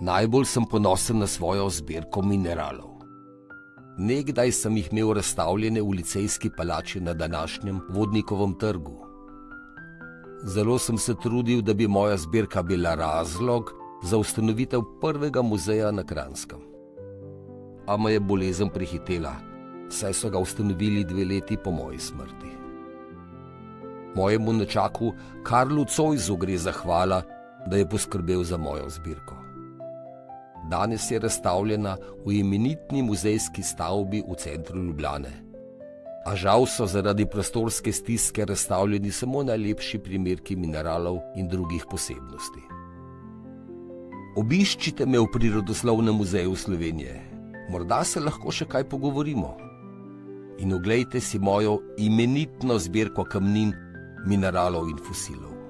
Najbolj sem ponosen na svojo zbirko mineralov. Nekdaj sem jih imel razstavljene v Licejski palači na današnjem Vodnikovem trgu. Zelo sem se trudil, da bi moja zbirka bila razlog za ustanovitev prvega muzeja na Kranjskem. A me je bolezen prehitela, saj so ga ustanovili 2 leti po moji smrti. Mojemu nečaku Karlu Zoisu gre zahvala, da je poskrbel za mojo zbirko. Danes je razstavljena v imenitni muzejski stavbi v centru Ljubljane. A žal so zaradi prostorske stiske razstavljeni samo najlepši primerki mineralov in drugih posebnosti. Obiščite me v Prirodoslovnem muzeju Slovenije. Morda se lahko še kaj pogovorimo. In oglejte si mojo imenitno zbirko kamnin, mineralov in fosilov.